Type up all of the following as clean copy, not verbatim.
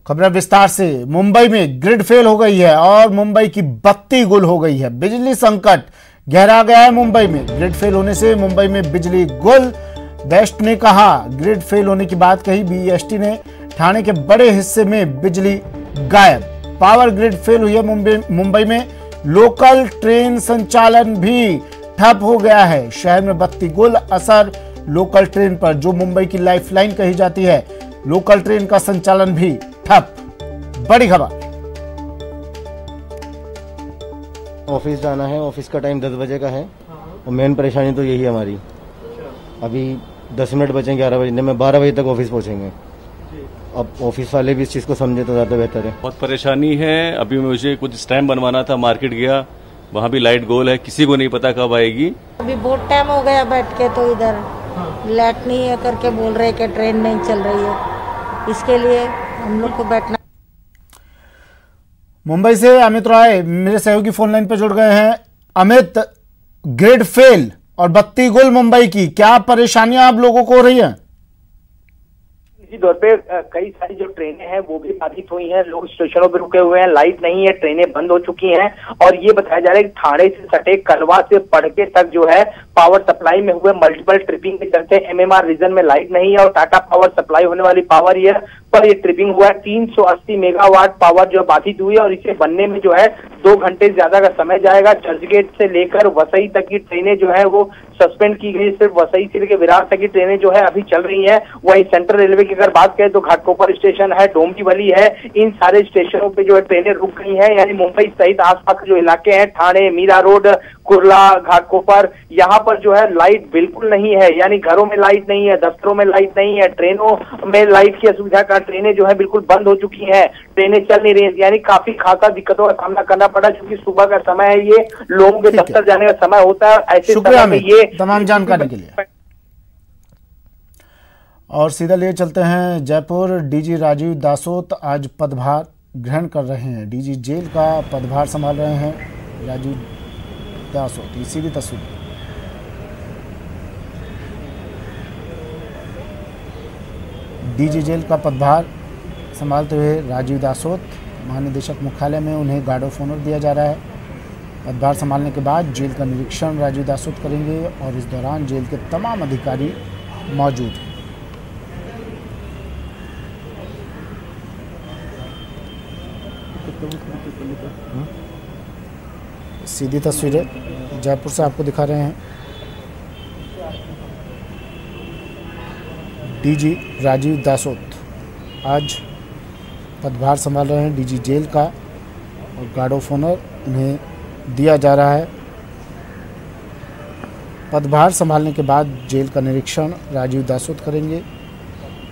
खबर विस्तार से। मुंबई में ग्रिड फेल हो गई है और मुंबई की बत्ती गुल हो गई है। बिजली संकट गहरा गया है मुंबई में। ग्रिड फेल होने से मुंबई में बिजली गुल। बेस्ट ने कहा, ग्रिड फेल होने की बात कही। बीईएसटी ने ठाणे के बड़े हिस्से में बिजली गायब। पावर ग्रिड फेल हुई है मुंबई में। लोकल ट्रेन संचालन भी ठप हो गया है। शहर में बत्ती गुल। असर लोकल ट्रेन पर, जो मुंबई की लाइफलाइन कही जाती है। लोकल ट्रेन का संचालन भी ठप। बड़ी खबर। ऑफिस जाना है, ऑफिस का टाइम 10 बजे का है और मेन परेशानी तो यही है हमारी। अभी 10 मिनट बचे 11 बजे में, 12 बजे तक ऑफिस पहुंचेंगे। अब ऑफिस वाले भी इस चीज को समझे तो ज्यादा बेहतर है। बहुत परेशानी है। अभी मुझे कुछ स्टैम्प बनवाना था, मार्केट गया, वहाँ भी लाइट गोल है, किसी को नहीं पता कब आएगी। अभी बहुत टाइम हो गया बैठ के, तो इधर लाइट नहीं है करके बोल रहे कि ट्रेन नहीं चल रही है। इसके लिए हम लोग को बैठना। मुंबई से अमित राय मेरे सहयोगी फोन लाइन पर जुड़ गए हैं। अमित, ग्रिड फेल और बत्ती गुल मुंबई की, क्या परेशानियां आप लोगों को हो रही हैं? इसी दौर पे कई सारी जो ट्रेनें हैं वो भी बाधित हुई हैं। लोग स्टेशनों पे रुके हुए हैं, लाइट नहीं है, ट्रेनें बंद हो चुकी हैं। और ये बताया जा रहा है कि ठाणे से सटे कलवा से पड़के तक जो है पावर सप्लाई में हुए मल्टीपल ट्रिपिंग के चलते एमएमआर रीजन में लाइट नहीं है और टाटा पावर सप्लाई होने वाली पावर ये पर ये ट्रिपिंग हुआ है। 380 मेगावाट पावर जो बाधित हुई है और इसे बनने में जो है 2 घंटे ज्यादा का समय जाएगा। चर्चगेट से लेकर वसई तक की ट्रेनें जो है वो सस्पेंड की गई। सिर्फ वसई से लेकर विरार तक की ट्रेनें जो है अभी चल रही हैं। वहीं सेंट्रल रेलवे की अगर बात करें तो घाटकोपर स्टेशन है, डोंबिवली है, इन सारे स्टेशनों पे जो है ट्रेनें रुक गई हैं। यानी मुंबई सहित आसपास के जो इलाके हैं, ठाणे, मीरा रोड, कुर्ला, घाटकोपर, यहाँ पर जो है लाइट बिल्कुल नहीं है। यानी घरों में लाइट नहीं है, दफ्तरों में लाइट नहीं है, ट्रेनों में लाइट की असुविधा का ट्रेनें जो है बिल्कुल बंद हो चुकी हैं, ट्रेनें चल नहीं रही। यानी काफी खासा दिक्कतों का सामना करना पड़ा, क्योंकि सुबह का समय है, ये लोगों के दफ्तर जाने का समय होता है। ऐसे समय में ये तमाम जानकारी के लिए। और सीधा लिए चलते हैं जयपुर। डीजी राजीव दासोत आज पदभार ग्रहण कर रहे हैं। डीजी जेल का पदभार संभाल रहे हैं राजीव दासोत। ये सीधी तस्वीर। डीजी जेल का पदभार संभालते हुए राजीव दासोत, महानिदेशक मुख्यालय में उन्हें गार्ड ऑफ ऑनर दिया जा रहा है। पदभार संभालने के बाद जेल का निरीक्षण राजीव दासोत करेंगे और इस दौरान जेल के तमाम अधिकारी मौजूद हैं। सीधी तस्वीरें जयपुर से आपको दिखा रहे हैं। डीजी राजीव दासोत आज पदभार संभाल रहे हैं डीजी जेल का और गार्ड ऑफ ऑनर उन्हें दिया जा रहा है। पदभार संभालने के बाद जेल का निरीक्षण राजीव दासोत करेंगे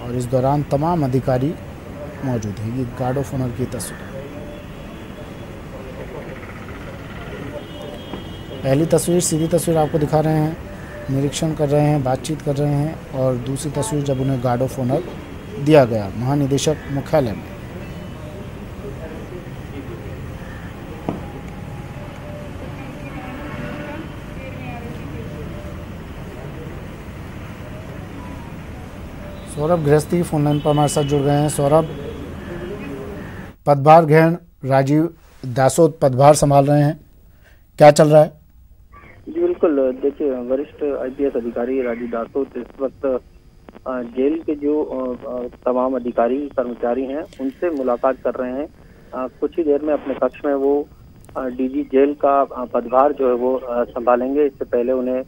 और इस दौरान तमाम अधिकारी मौजूद हैं। ये गार्ड ऑफ ऑनर की तस्वीर। पहली तस्वीर, सीधी तस्वीर आपको दिखा रहे हैं, निरीक्षण कर रहे हैं, बातचीत कर रहे हैं। और दूसरी तस्वीर जब उन्हें गार्ड ऑफ ऑनर दिया गया महानिदेशक मुख्यालय में। सौरभ गृहस्थी फोन लाइन पर हमारे साथ जुड़ गए हैं। सौरभ, पदभार ग्रहण, राजीव दासोत पदभार संभाल रहे हैं, क्या चल रहा है? जी बिल्कुल, देखिए वरिष्ठ आईपीएस अधिकारी राजीव दासोत इस वक्त जेल के जो तमाम अधिकारी कर्मचारी हैं उनसे मुलाकात कर रहे हैं। कुछ ही देर में अपने कक्ष में वो डीजी जेल का पदभार जो है वो संभालेंगे। इससे पहले उन्हें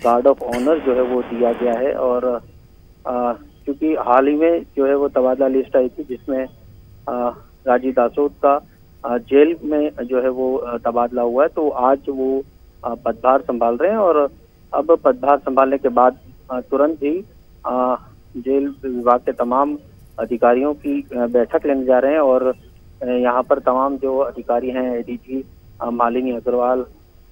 गार्ड ऑफ ऑनर जो है वो दिया गया है। और क्योंकि हाल ही में जो है वो तबादला लिस्ट आई थी जिसमें राजीव दासोत का जेल में जो है वो तबादला हुआ है, तो आज वो पदभार संभाल रहे हैं। और अब पदभार संभालने के बाद तुरंत ही जेल विभाग के तमाम अधिकारियों की बैठक लेने जा रहे हैं। और यहाँ पर तमाम जो अधिकारी हैं, एडीजी मालिनी अग्रवाल,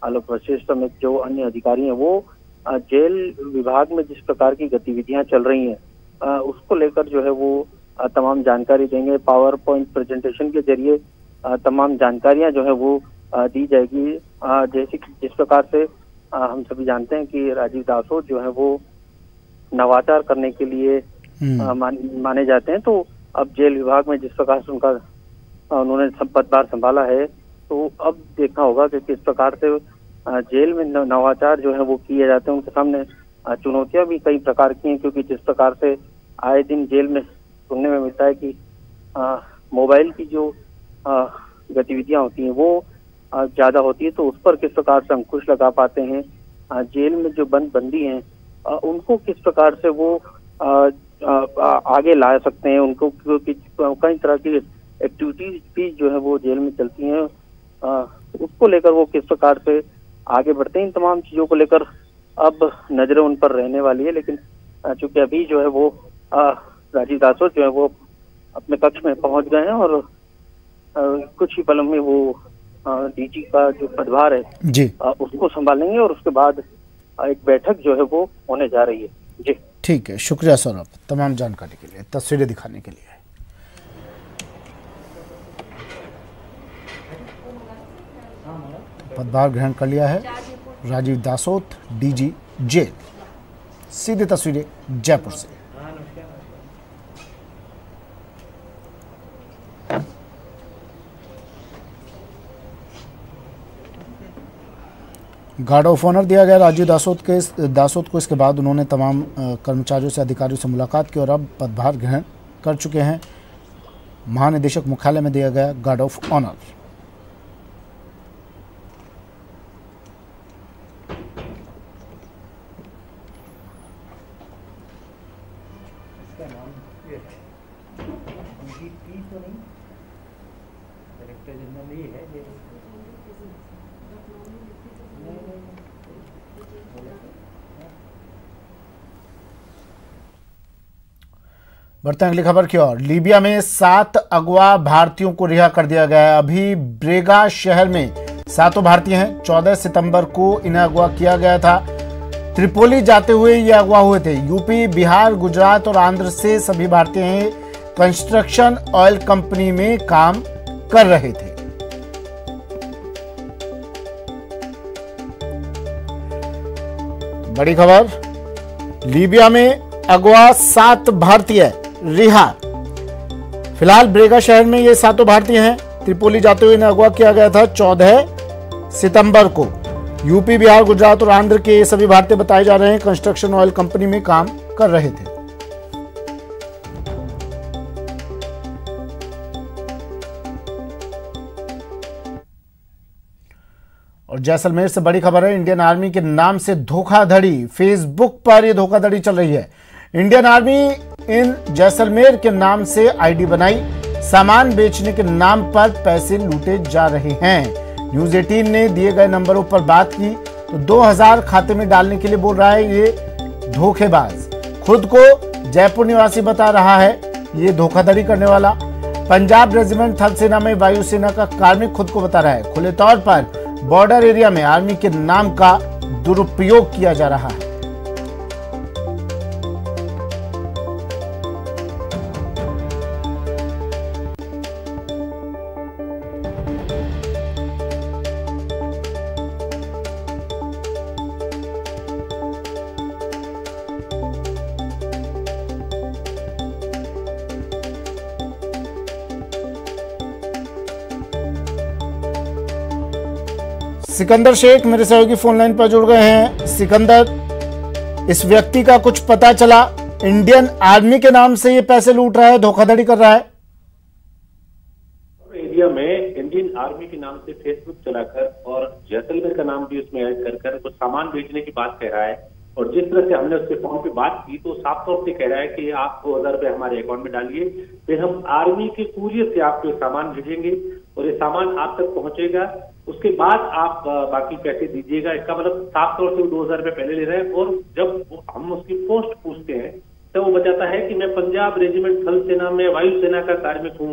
आलोक वशिष्ठ समेत जो अन्य अधिकारी हैं, वो जेल विभाग में जिस प्रकार की गतिविधियां चल रही हैं उसको लेकर जो है वो तमाम जानकारी देंगे। पावर पॉइंट प्रेजेंटेशन के जरिए तमाम जानकारियां जो है वो दी जाएगी। जैसे कि जिस प्रकार से हम सभी जानते हैं कि राजीव दासोत जो है वो नवाचार करने के लिए माने जाते हैं, तो अब जेल विभाग में जिस प्रकार से उन्होंने पदभार संभाला है, तो अब देखना होगा कि किस प्रकार से जेल में नवाचार जो है वो किए जाते हैं। उनके सामने चुनौतियां भी कई प्रकार की हैं, क्योंकि जिस प्रकार से आए दिन जेल में सुनने में मिलता है कि मोबाइल की जो गतिविधियां होती हैं वो ज्यादा होती है, तो उस पर किस प्रकार से अंकुश लगा पाते हैं। जेल में जो बंदी हैं उनको किस प्रकार से वो आगे ला सकते हैं, उनको कई तरह की एक्टिविटीज भी जो है वो जेल में चलती हैं, उसको लेकर वो किस प्रकार से आगे बढ़ते हैं। इन तमाम चीजों को लेकर अब नजरें उन पर रहने वाली है। लेकिन चूंकि अभी जो है वो राजीव दासोत जो है वो अपने कक्ष में पहुंच गए हैं और कुछ ही पलों में वो डीजी का जो पदभार है जी उसको संभालेंगे और उसके बाद एक बैठक जो है वो होने जा रही है। जी ठीक है, शुक्रिया सौरभ तमाम जानकारी के लिए, तस्वीरें दिखाने के लिए। पदभार ग्रहण कर लिया है राजीव दासोत, डीजी जेल। सीधी तस्वीरें जयपुर से। गार्ड ऑफ ऑनर दिया गया राजीव दासोत को। इसके बाद उन्होंने तमाम कर्मचारियों से, अधिकारियों से मुलाकात की और अब पदभार ग्रहण कर चुके हैं। महानिदेशक मुख्यालय में दिया गया गार्ड ऑफ ऑनर। बढ़ते हैं अगली खबर की ओर। लीबिया में 7 अगवा भारतीयों को रिहा कर दिया गया है। अभी ब्रेगा शहर में 7 भारतीय हैं। 14 सितंबर को इन्हें अगवा किया गया था। त्रिपोली जाते हुए ये अगवा हुए थे। यूपी, बिहार, गुजरात और आंध्र से सभी भारतीय हैं। कंस्ट्रक्शन ऑयल कंपनी में काम कर रहे थे। बड़ी खबर, लीबिया में अगवा 7 भारतीय रिहा। फिलहाल ब्रेगा शहर में ये 7 भारतीय हैं। त्रिपोली जाते हुए इन्हें अगवा किया गया था 14 सितंबर को। यूपी, बिहार, गुजरात और आंध्र के ये सभी भारतीय बताए जा रहे हैं। कंस्ट्रक्शन ऑयल कंपनी में काम कर रहे थे। और जैसलमेर से बड़ी खबर है। इंडियन आर्मी के नाम से धोखाधड़ी। फेसबुक पर यह धोखाधड़ी चल रही है। इंडियन आर्मी इन जैसलमेर के नाम से आईडी बनाई। सामान बेचने के नाम पर पैसे लूटे जा रहे हैं। न्यूज 18 ने दिए गए नंबरों पर बात की तो 2000 खाते में डालने के लिए बोल रहा है ये धोखेबाज। खुद को जयपुर निवासी बता रहा है ये धोखाधड़ी करने वाला। पंजाब रेजिमेंट थल सेना में वायुसेना का कार्मिक खुद को बता रहा है। खुले तौर पर बॉर्डर एरिया में आर्मी के नाम का दुरुपयोग किया जा रहा है। सिकंदर शेख मेरे सहयोगी फोन लाइन पर जुड़ गए हैं। सिकंदर, इस व्यक्ति का कुछ पता चला? इंडियन आर्मी के नाम से ये पैसे लूट रहा है, धोखाधड़ी कर रहा है। एरिया में इंडियन आर्मी के नाम से फेसबुक चलाकर और जैसलमेर का नाम भी उसमें ऐड कर कुछ सामान बेचने की बात कह रहा है। और जिस तरह से हमने उसके फोन पे बात की तो साफ तौर से कह रहा है कि आप 2000 रुपए हमारे अकाउंट में डालिए, फिर हम आर्मी के कुरियर से आपको सामान भेजेंगे और ये सामान आप तक पहुंचेगा, उसके बाद आप बाकी पैसे दीजिएगा। इसका मतलब साफ तौर से वो 2000 रुपए पहले ले रहे हैं। और जब हम उसकी पोस्ट पूछते हैं तो वो बताता है कि मैं पंजाब रेजिमेंट थल सेना में वायुसेना का कार्मिक हूँ।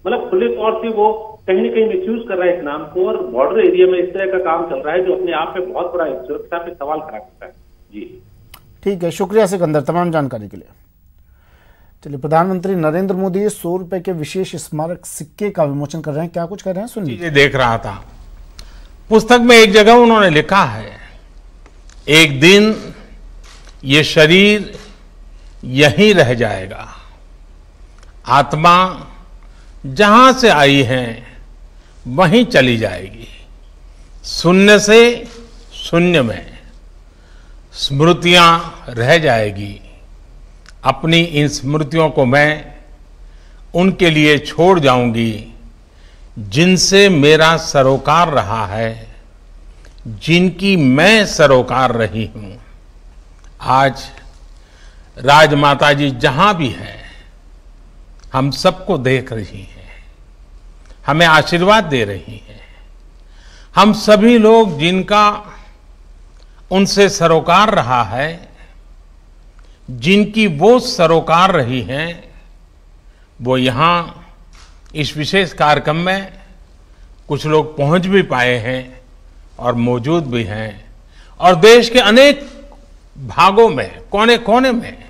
मतलब खुले तौर से वो कहीं न कहीं मिसयूज कर रहा है इस नाम को और बॉर्डर एरिया में इस तरह का काम चल रहा है जो अपने आप में बहुत बड़ा सुरक्षा पे सवाल खड़ा करता है। जी ठीक है, शुक्रिया सिकंदर तमाम जानकारी के लिए। चलिए, प्रधानमंत्री नरेंद्र मोदी 100 रुपए के विशेष स्मारक सिक्के का विमोचन कर रहे हैं। क्या कुछ कह रहे हैं सुनिए। देख रहा था पुस्तक में एक जगह उन्होंने लिखा है, एक दिन ये शरीर यहीं रह जाएगा, आत्मा जहां से आई है वहीं चली जाएगी। शून्य से शून्य में स्मृतियां रह जाएगी। अपनी इन स्मृतियों को मैं उनके लिए छोड़ जाऊंगी जिनसे मेरा सरोकार रहा है, जिनकी मैं सरोकार रही हूं। आज राजमाता जी जहां भी है हम सबको देख रही हैं, हमें आशीर्वाद दे रही हैं। हम सभी लोग जिनका उनसे सरोकार रहा है, जिनकी वो सरोकार रही हैं, वो यहाँ इस विशेष कार्यक्रम में कुछ लोग पहुंच भी पाए हैं और मौजूद भी हैं। और देश के अनेक भागों में, कोने कोने में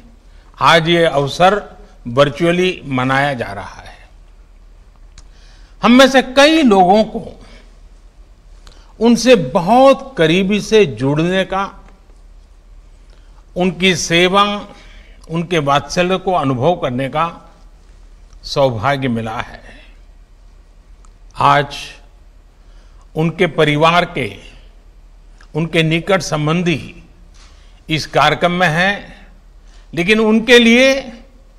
आज ये अवसर वर्चुअली मनाया जा रहा है। हम में से कई लोगों को उनसे बहुत करीबी से जुड़ने का, उनकी सेवा, उनके वात्सल्य को अनुभव करने का सौभाग्य मिला है। आज उनके परिवार के, उनके निकट संबंधी इस कार्यक्रम में हैं, लेकिन उनके लिए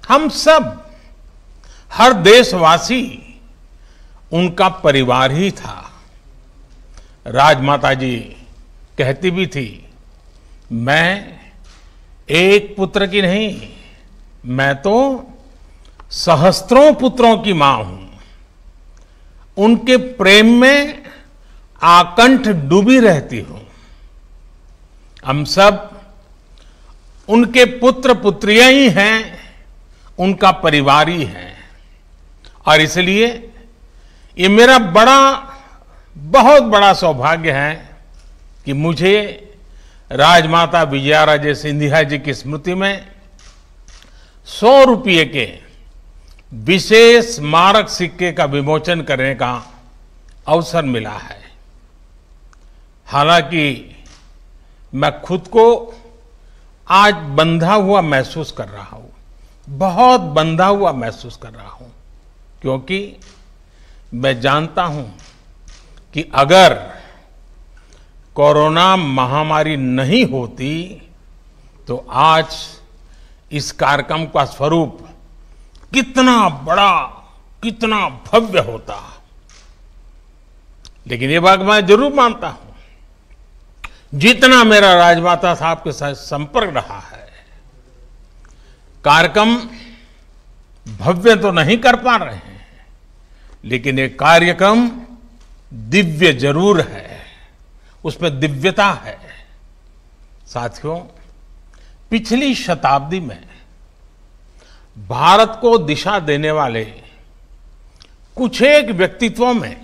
हम सब, हर देशवासी उनका परिवार ही था। राजमाता जी कहती भी थी, मैं एक पुत्र की नहीं, मैं तो सहस्त्रों पुत्रों की मां हूं। उनके प्रेम में आकंठ डूबी रहती हूं। हम सब उनके पुत्र पुत्रियां ही हैं, उनका परिवार ही है। और इसलिए ये मेरा बहुत बड़ा सौभाग्य है कि मुझे राजमाता विजयाराजे सिंधिया जी की स्मृति में 100 रुपये के विशेष स्मारक सिक्के का विमोचन करने का अवसर मिला है। हालांकि मैं खुद को आज बंधा हुआ महसूस कर रहा हूं, बहुत बंधा हुआ महसूस कर रहा हूं, क्योंकि मैं जानता हूं कि अगर कोरोना महामारी नहीं होती तो आज इस कार्यक्रम का स्वरूप कितना बड़ा, कितना भव्य होता। लेकिन ये बात मैं जरूर मानता हूं, जितना मेरा राजमाता साहब के साथ संपर्क रहा है, कार्यक्रम भव्य तो नहीं कर पा रहे हैं, लेकिन ये कार्यक्रम दिव्य जरूर है, उसमें दिव्यता है। साथियों, पिछली शताब्दी में भारत को दिशा देने वाले कुछ एक व्यक्तित्वों में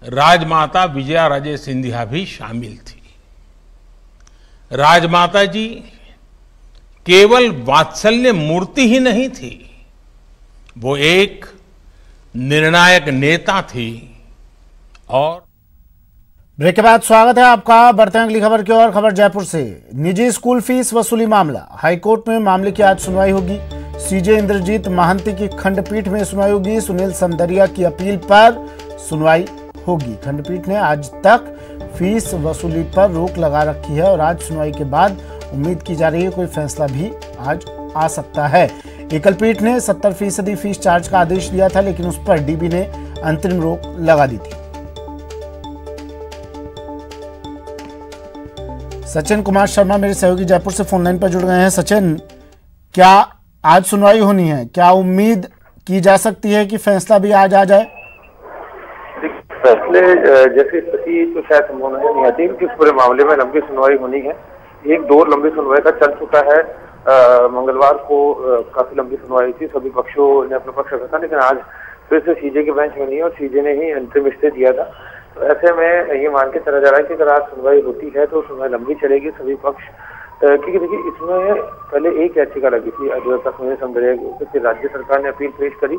राजमाता विजयाराजे सिंधिया भी शामिल थी। राजमाता जी केवल वात्सल्य मूर्ति ही नहीं थी, वो एक निर्णायक नेता थी। और ब्रेक के बाद स्वागत है आपका। बढ़ते हैं अगली खबर की ओर। खबर जयपुर से। निजी स्कूल फीस वसूली मामला, हाईकोर्ट में मामले की आज सुनवाई होगी। सीजे इंद्रजीत महांती की खंडपीठ में सुनवाई होगी। सुनील संदरिया की अपील पर सुनवाई होगी। खंडपीठ ने आज तक फीस वसूली पर रोक लगा रखी है और आज सुनवाई के बाद उम्मीद की जा रही है कोई फैसला भी आज आ सकता है। एकल पीठ ने 70% फीस चार्ज का आदेश दिया था, लेकिन उस पर डीबी ने अंतरिम रोक लगा दी थी। सचिन कुमार शर्मा मेरे सहयोगी जयपुर से फोन लाइन पर जुड़ गए हैं। सचिन, क्या आज सुनवाई होनी है? क्या उम्मीद की जा सकती है कि फैसला भी आज आ जाए? फैसले जैसे स्थिति तो शायद संभावना नहीं आती कि पूरे मामले में लंबी सुनवाई होनी है। एक दौर लंबी सुनवाई का चल चुका है। मंगलवार को काफी लंबी सुनवाई थी, सभी पक्षों ने अपना पक्ष रखा था, लेकिन आज फिर से सीजे के बेंच बनी है और सीजे ने ही अंतरिम स्टे दिया था। तो ऐसे में ये मान के चला जा रहा है कि अगर आज सुनवाई होती है तो सुनवाई लंबी चलेगी। सभी पक्ष, क्योंकि देखिए इसमें पहले एक याचिका लगी थी अधिवक्ता सुनील संदरिया की, फिर राज्य सरकार ने अपील पेश करी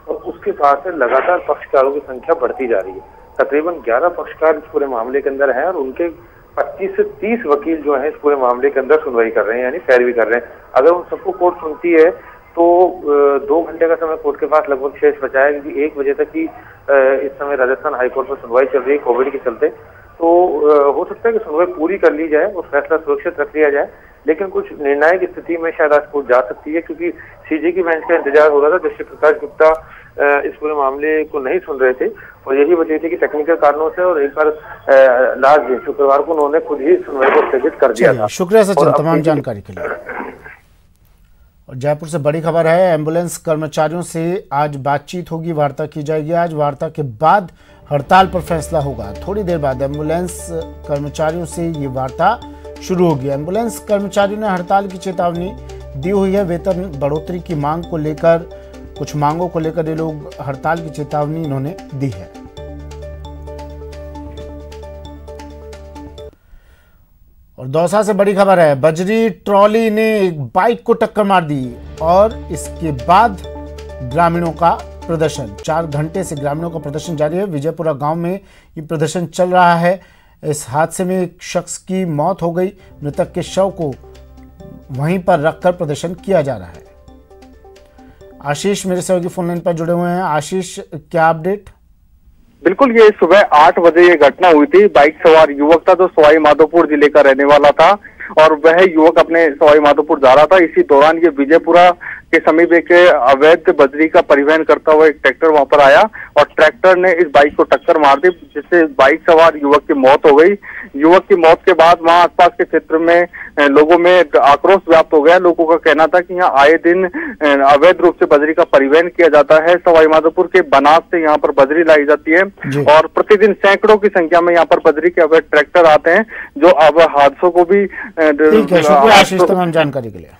और उसके साथ लगातार पक्षकारों की संख्या बढ़ती जा रही है। तकरीबन 11 पक्षकार इस पूरे मामले के अंदर हैं और उनके 25 से 30 वकील जो हैं इस पूरे मामले के अंदर सुनवाई कर रहे हैं, यानी पैरवी कर रहे हैं। अगर उन सबको कोर्ट सुनती है तो 2 घंटे का समय कोर्ट के पास लगभग शेष बचा है, क्योंकि 1 बजे तक ही इस समय राजस्थान हाईकोर्ट में सुनवाई चल रही है कोविड के चलते। तो हो सकता है कि सुनवाई पूरी कर ली जाए और फैसला सुरक्षित रख लिया जाए, लेकिन कुछ निर्णायक स्थिति में शायद आज कोर्ट जा सकती है, क्योंकि सीजे की बेंच का इंतजार हो रहा था। जस्टिस प्रकाश गुप्ता इस पूरे मामले को नहीं सुन रहे थे और यही वजह थी कि टेक्निकल कारणों से और एक बार लास्ट दिन शुक्रवार को उन्होंने खुद ही सुनवाई को स्थगित कर दिया था। शुक्रिया सचिन तमाम जानकारी के लिए। और जयपुर से बड़ी खबर है, एम्बुलेंस कर्मचारियों से आज बातचीत होगी, वार्ता की जाएगी। आज वार्ता के बाद हड़ताल पर फैसला होगा। थोड़ी देर बाद एम्बुलेंस कर्मचारियों से ये वार्ता शुरू होगी। एम्बुलेंस कर्मचारियों ने हड़ताल की चेतावनी दी हुई है। वेतन बढ़ोतरी की मांग को लेकर, कुछ मांगों को लेकर ये लोग हड़ताल की चेतावनी इन्होंने दी है। और दौसा से बड़ी खबर है, बजरी ट्रॉली ने एक बाइक को टक्कर मार दी और इसके बाद ग्रामीणों का प्रदर्शन। 4 घंटे से ग्रामीणों का प्रदर्शन जारी है। विजयपुरा गांव में ये प्रदर्शन चल रहा है। इस हादसे में एक शख्स की मौत हो गई। मृतक के शव को वहीं पर रखकर प्रदर्शन किया जा रहा है। आशीष मेरे सहयोगी फोन लाइन पर जुड़े हुए हैं। आशीष, क्या अपडेट? बिल्कुल, ये सुबह 8 बजे ये घटना हुई थी। बाइक सवार युवक था जो सवाई माधोपुर जिले का रहने वाला था और वह युवक अपने सवाई माधोपुर जा रहा था। इसी दौरान ये विजयपुरा के समीप एक अवैध बजरी का परिवहन करता हुआ एक ट्रैक्टर वहां पर आया और ट्रैक्टर ने इस बाइक को टक्कर मार दी, जिससे बाइक सवार युवक की मौत हो गई। युवक की मौत के बाद वहां आसपास के क्षेत्र में लोगों में आक्रोश व्याप्त हो गया। लोगों का कहना था कि यहाँ आए दिन अवैध रूप से बजरी का परिवहन किया जाता है। सवाई माधोपुर के बनास से यहाँ पर बजरी लाई जाती है और प्रतिदिन सैकड़ों की संख्या में यहाँ पर बजरी के अवैध ट्रैक्टर आते हैं, जो अब हादसों को भी। ठीक है, शुक्रिया आशीष तमाम जानकारी के लिए।